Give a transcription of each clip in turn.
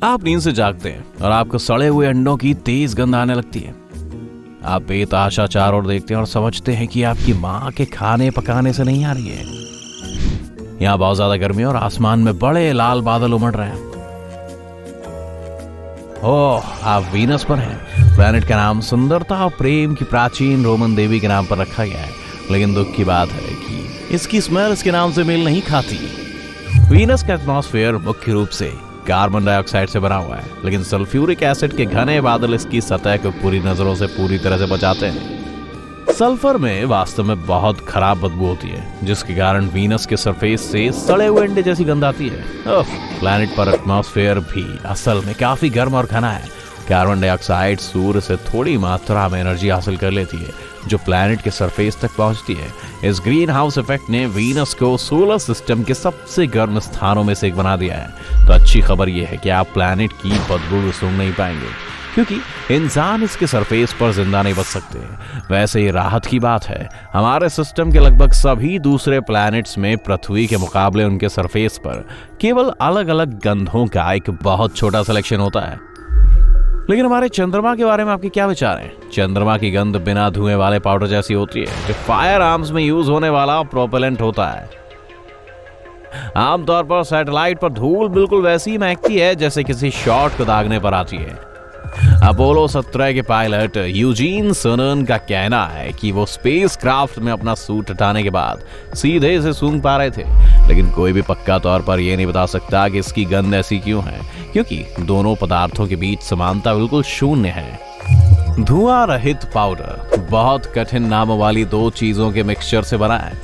आप नींद से जागते हैं और आपको सड़े हुए अंडों की तेज गंध आने लगती है। आप बेतहाशा चारों ओर देखते हैं और समझते हैं कि आपकी माँ के खाने पकाने से नहीं आ रही है। यहाँ बहुत ज्यादा गर्मी है और आसमान में बड़े लाल बादल उमड़ रहे हैं। ओह, आप वीनस पर हैं। प्लैनेट का नाम सुंदरता और प्रेम की प्राचीन रोमन देवी के नाम पर रखा गया है, लेकिन दुख की बात है कि इसकी स्मेल इसके नाम से मेल नहीं खाती। वीनस का एटमॉस्फेयर मुख्य रूप से कार्बन डाइऑक्साइड से बना हुआ है, लेकिन सल्फ्यूरिक एसिड के घने बादल इसकी सतह को पूरी नजरों से पूरी तरह से बचाते हैं। सल्फर में वास्तव में बहुत खराब बदबू होती है, जिसके कारण वीनस के सरफेस से सड़े हुए अंडे जैसी गंध आती है। प्लैनेट पर एटमॉस्फेयर भी असल में काफी गर्म और घना है। कार्बन डाइऑक्साइड सूर्य से थोड़ी मात्रा में एनर्जी हासिल कर लेती है, जो प्लैनेट के सरफेस तक पहुंचती है। इस ग्रीन हाउस इफेक्ट ने वीनस को सोलर सिस्टम के सबसे गर्म स्थानों में से एक बना दिया है। तो अच्छी खबर यह है कि आप प्लैनेट की बदबू को सूंघ नहीं पाएंगे, क्योंकि इंसान इसके सरफेस पर जिंदा नहीं बच सकते। वैसे ये राहत की बात है, हमारे सिस्टम के लगभग सभी दूसरे प्लैनेट्स में पृथ्वी के मुकाबले उनके सरफेस पर केवल अलग अलग गंधों का एक बहुत छोटा सिलेक्शन होता है। लेकिन हमारे चंद्रमा के बारे में आपके क्या विचार हैं? चंद्रमा की गंध बिना धुएं वाले पाउडर जैसी होती है, जो फायर आर्म्स में यूज होने वाला प्रोपेलेंट होता है। आमतौर पर सैटेलाइट पर धूल बिल्कुल वैसी ही महकती है जैसे किसी शॉट को दागने पर आती है। अपोलो 17 के पायलट यूजीन सोनन का कहना है कि वो स्पेस क्राफ्ट में अपना सूट हटाने के बाद सीधे इसे सूंघ पा रहे थे, लेकिन कोई भी पक्का तौर पर यह नहीं बता सकता कि इसकी गंध ऐसी क्यों है, क्योंकि दोनों पदार्थों के बीच समानता बिल्कुल शून्य है। धुआं रहित पाउडर बहुत कठिन नामों वाली दो चीजों के मिक्सचर से बना है,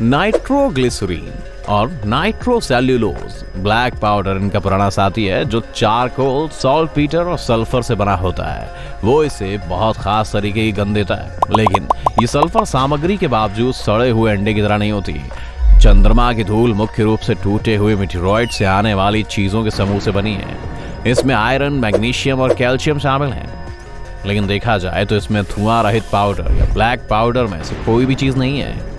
नाइट्रोग्लिसरीन और नाइट्रोसेल्यूलोज। ब्लैक पाउडर इनका पुराना साथी है, जो चारकोल, सॉल्टपीटर और सल्फर से बना होता है। वो इसे बहुत खास तरीके की गंध देता है, लेकिन ये सल्फर सामग्री के बावजूद सड़े हुए अंडे की तरह नहीं होती। चंद्रमा की धूल मुख्य रूप से टूटे हुए मीटेरॉइड से आने वाली चीजों के समूह से बनी है। इसमें आयरन, मैग्नीशियम और कैल्शियम शामिल हैं। लेकिन देखा जाए तो इसमें धुआं रहित पाउडर या ब्लैक पाउडर में से कोई भी चीज नहीं है।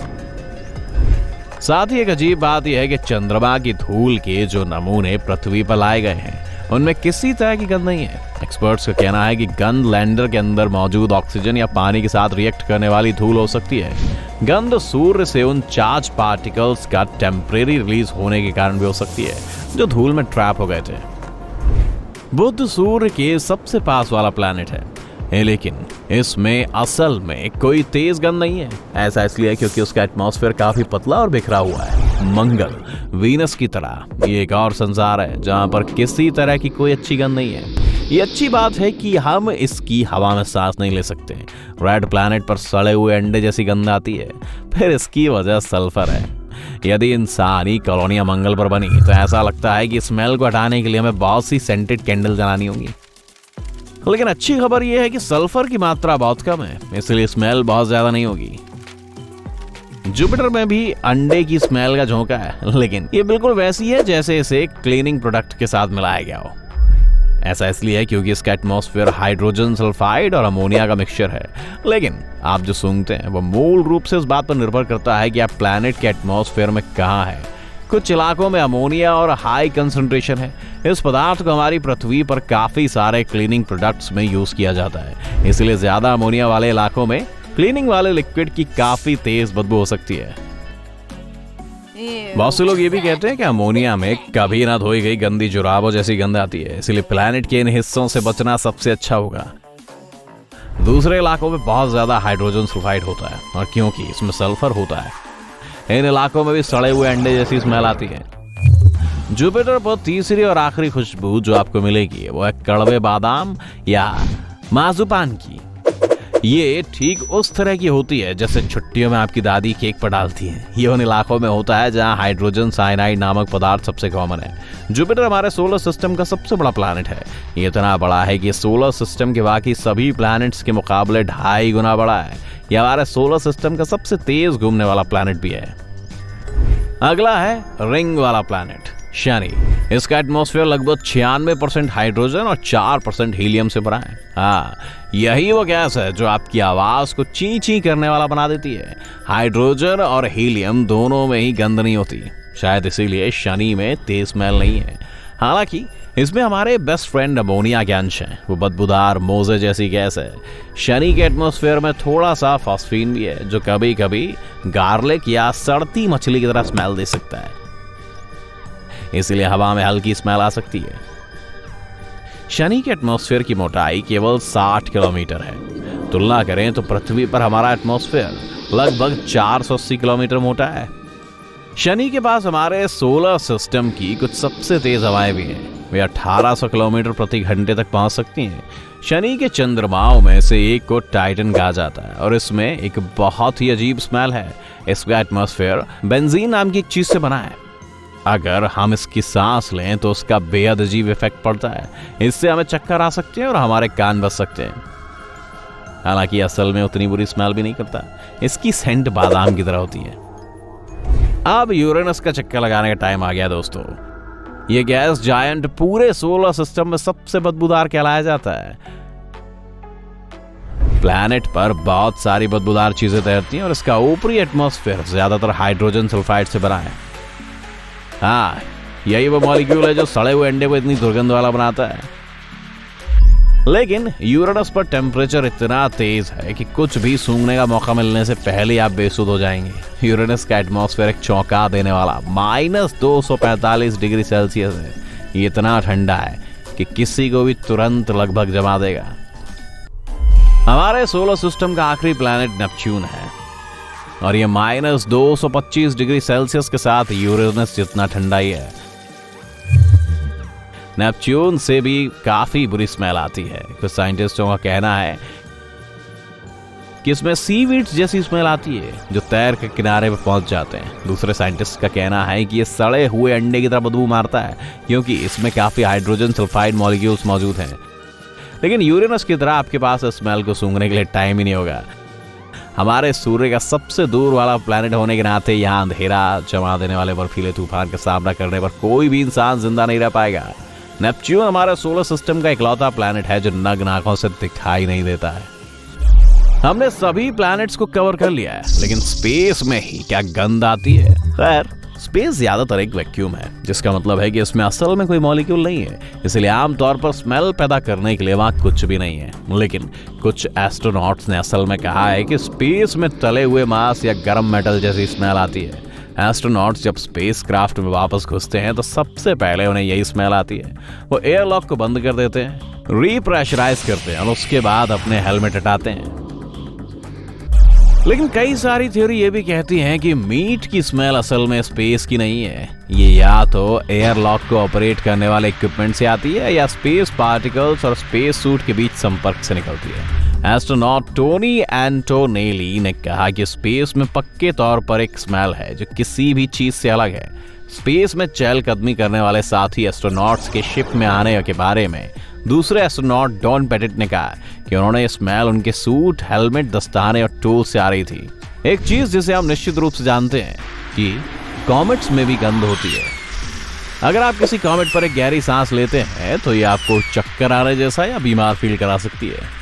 साथ ही एक अजीब बात यह है कि चंद्रमा की धूल के जो नमूने पृथ्वी पर लाए गए हैं, उनमें किसी तरह की गंध नहीं है। एक्सपर्ट्स का कहना है कि गंध लैंडर के अंदर मौजूद ऑक्सीजन या पानी के साथ रिएक्ट करने वाली धूल हो सकती है। गंध सूर्य से उन चार्ज पार्टिकल्स का टेम्परेरी रिलीज होने के कारण भी हो सकती है, जो धूल में ट्रैप हो गए थे। बुध सूर्य के सबसे पास वाला प्लैनेट है, लेकिन इसमें असल में कोई तेज गंध नहीं है। ऐसा इसलिए क्योंकि उसका एटमॉस्फेयर काफी पतला और बिखरा हुआ है। मंगल वीनस की तरह ये एक और संसार है जहां पर किसी तरह की कोई अच्छी गंध नहीं है। ये अच्छी बात है कि हम इसकी हवा में सांस नहीं ले सकते। रेड प्लैनेट पर सड़े हुए अंडे जैसी गंध आती है, फिर इसकी वजह सल्फर है। यदि इंसानी कॉलोनियां मंगल पर बनी तो ऐसा लगता है कि स्मेल को हटाने के लिए हमें बहुत सी सेंटेड कैंडल जलानी होंगी। लेकिन अच्छी खबर यह है कि सल्फर की मात्रा बहुत कम है, इसलिए स्मेल बहुत ज्यादा नहीं होगी। जुपिटर में भी अंडे की स्मेल का झोंका है, लेकिन ये बिल्कुल वैसी है जैसे इसे क्लीनिंग प्रोडक्ट के साथ मिलाया गया हो। ऐसा इसलिए है क्योंकि इसका एटमॉस्फेयर हाइड्रोजन सल्फाइड और अमोनिया का मिक्सचर है। लेकिन आप जो सूंघते हैं वो मूल रूप से इस बात पर निर्भर करता है कि आप प्लैनेट के एटमॉस्फेयर में कहाँ है। कुछ इलाकों में अमोनिया और हाई कंसंट्रेशन है। इस पदार्थ को हमारी पृथ्वी पर काफी सारे क्लीनिंग प्रोडक्ट्स में यूज किया जाता है, इसलिए ज्यादा अमोनिया वाले इलाकों में क्लीनिंग वाले लिक्विड की काफी तेज बदबू हो सकती है। बहुत से लोग ये भी कहते हैं कि अमोनिया में कभी ना धोई गई गंदी जुराबों जैसी गंध आती है, इसलिए प्लैनेट के इन हिस्सों से बचना सबसे अच्छा होगा। दूसरे इलाकों में बहुत ज्यादा हाइड्रोजन सल्फाइड होता है, और क्योंकि इसमें सल्फर होता है, इन इलाकों में भी सड़े हुए अंडे जैसी स्मेल आती है। जुपिटर पर तीसरी और आखिरी खुशबू जो आपको मिलेगी वो है कड़वे बादाम या माजुपान की। ये ठीक उस तरह की होती है जैसे छुट्टियों में आपकी दादी केक पर डालती है। ये उन इलाकों में होता है जहां हाइड्रोजन साइनाइड नामक पदार्थ सबसे कॉमन है। जुपिटर हमारे सोलर सिस्टम का सबसे बड़ा प्लैनेट है। ये इतना बड़ा है कि सोलर सिस्टम के बाकी सभी प्लैनेट्स के मुकाबले 2.5 गुना बड़ा है। यह हमारे सोलर सिस्टम का सबसे तेज घूमने वाला प्लैनेट भी है। अगला है रिंग वाला प्लैनेट शनि। इसका एटमॉस्फेयर लगभग 96% हाइड्रोजन और 4% हीलियम से भरा है। हाँ, यही वो गैस है जो आपकी आवाज को ची ची करने वाला बना देती है। हाइड्रोजन और हीलियम दोनों में ही गंध नहीं होती, शायद इसीलिए शनि में तेज स्मेल नहीं है। हालांकि इसमें हमारे बेस्ट फ्रेंड अमोनिया के अंश हैं। वो बदबूदार मोजे जैसी गैस है। शनि के एटमॉस्फेयर में थोड़ा सा फॉस्फीन भी है, जो कभी कभी गार्लिक या सड़ती मछली की तरह स्मेल दे सकता है, इसलिए हवा में हल्की स्मेल आ सकती है। शनि के एटमॉस्फेयर की मोटाई केवल 60 किलोमीटर है। तुलना करें तो पृथ्वी पर हमारा एटमॉस्फेयर लगभग 480 किलोमीटर मोटा है। शनि के पास हमारे सोलर सिस्टम की कुछ सबसे तेज हवाएं भी हैं। वे 1800 किलोमीटर प्रति घंटे तक पहुंच सकती हैं। शनि के चंद्रमाओं में से एक को टाइटन कहा जाता है और इसमें एक बहुत ही अजीब स्मेल है। इसका एटमॉस्फेयर बेंजीन नाम की एक चीज से बना है। अगर हम इसकी सांस लें तो उसका बेहद अजीब इफेक्ट पड़ता है। इससे हमें चक्कर आ सकते हैं और हमारे कान बज सकते हैं। हालांकि असल में उतनी बुरी स्मेल भी नहीं करता। इसकी सेंट बादाम की तरह होती है। अब यूरेनस का चक्कर लगाने का टाइम आ गया दोस्तों। यह गैस जायंट पूरे सोलर सिस्टम में सबसे बदबूदार कहलाया जाता है। प्लैनेट पर बहुत सारी बदबूदार चीजें तैरती हैं और इसका ऊपरी एटमॉस्फेयर ज्यादातर हाइड्रोजन सल्फाइड से बना है। हाँ, यही वो मॉलिक्यूल है जो सड़े हुए अंडे को इतनी दुर्गंध वाला बनाता है। लेकिन यूरेनस पर टेम्परेचर इतना तेज है कि कुछ भी सूंघने का मौका मिलने से पहले आप बेसुध हो जाएंगे। यूरेनस का एटमॉस्फेयर एक चौंका देने वाला -245 डिग्री सेल्सियस है। ये इतना ठंडा है कि किसी को भी तुरंत लगभग जमा देगा। हमारे सोलर सिस्टम का आखिरी प्लैनेट नेपच्यून है और ये -225 डिग्री सेल्सियस के साथ यूरेनस जितना ठंडा ही है। नेपच्यून से भी काफी बुरी स्मेल आती है। कुछ साइंटिस्टों का कहना है कि इसमें सीवीड्स जैसी स्मेल आती है जो तैर के किनारे पे पहुंच जाते हैं। दूसरे साइंटिस्ट का कहना है कि ये सड़े हुए अंडे की तरह बदबू मारता है क्योंकि इसमें काफी हाइड्रोजन सल्फाइड मॉलिक्यूल्स मौजूद हैं। लेकिन यूरेनस की तरह आपके पास स्मेल को सूंघने के लिए टाइम ही नहीं होगा। हमारे सूर्य का सबसे दूर वाला प्लैनेट होने के नाते यहाँ अंधेरा जमा देने वाले बर्फीले तूफान का सामना करने पर कोई भी इंसान जिंदा नहीं रह पाएगा। नेपच्यून हमारे सोलर सिस्टम का इकलौता प्लैनेट है जो नग्न आंखों से दिखाई नहीं देता है। हमने सभी प्लैनेट्स को कवर कर लिया है, लेकिन स्पेस में ही क्या गंध आती है। खैर, स्पेस ज्यादातर एक वैक्यूम है, जिसका मतलब है कि इसमें असल में कोई मॉलिक्यूल नहीं है, इसलिए आमतौर पर स्मेल पैदा करने के लिए वहां कुछ भी नहीं है। लेकिन कुछ एस्ट्रोनॉट्स ने असल में कहा है कि स्पेस में तले हुए मांस या गर्म मेटल जैसी स्मेल आती है। एस्ट्रोनॉट्स जब स्पेस क्राफ्ट में वापस घुसते हैं तो सबसे पहले उन्हें यही स्मेल आती है। वो एयरलॉक को बंद कर देते हैं, रीप्रेशराइज करते हैं और उसके बाद अपने हेलमेट हटाते हैं। लेकिन कई सारी थ्योरी ये भी कहती हैं कि मीट की स्मेल असल में स्पेस की नहीं है। ये या तो एयरलॉक को ऑपरेट करने वाले इक्विपमेंट से आती है या स्पेस पार्टिकल्स और स्पेस सूट के बीच संपर्क से निकलती है। एस्ट्रोनॉट टोनी एंटोनेली ने कहा कि स्पेस में पक्के तौर पर एक स्मेल है जो किसी भी चीज से अलग है। स्पेस में चहलकदमी करने वाले साथी एस्ट्रोनॉट्स के शिप में आने के बारे में दूसरे एस्ट्रोनॉट डॉन पेटिट ने कहा कि उन्होंने ये स्मेल उनके सूट, हेलमेट, दस्ताने और टूल से आ रही थी। एक चीज जिसे हम निश्चित रूप से जानते हैं कि कॉमेट्स में भी गंध होती है। अगर आप किसी कॉमेट पर एक गहरी सांस लेते हैं तो ये आपको चक्कर आने जैसा या बीमार फील करा सकती है।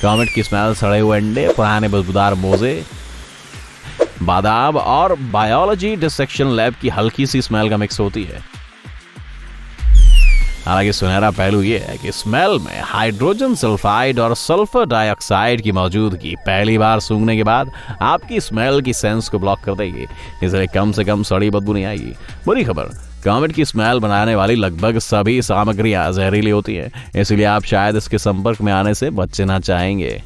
कॉमेट की स्मेल सड़े हुए अंडे, पुराने बदबूदार मोजे, बादाम और बायोलॉजी डिसेक्शन लैब की हल्की सी स्मेल का मिक्स होती है। हालांकि सुनहरा पहलू यह है कि स्मेल में हाइड्रोजन सल्फाइड और सल्फर डाइऑक्साइड की मौजूदगी पहली बार सूंघने के बाद आपकी स्मेल की सेंस को ब्लॉक कर देगी, इसलिए कम से कम सड़ी बदबू नहीं आएगी। बुरी खबर, कॉमेट की स्मेल बनाने वाली लगभग सभी सामग्रियां जहरीली होती हैं, इसलिए आप शायद इसके संपर्क में आने से बचना चाहेंगे।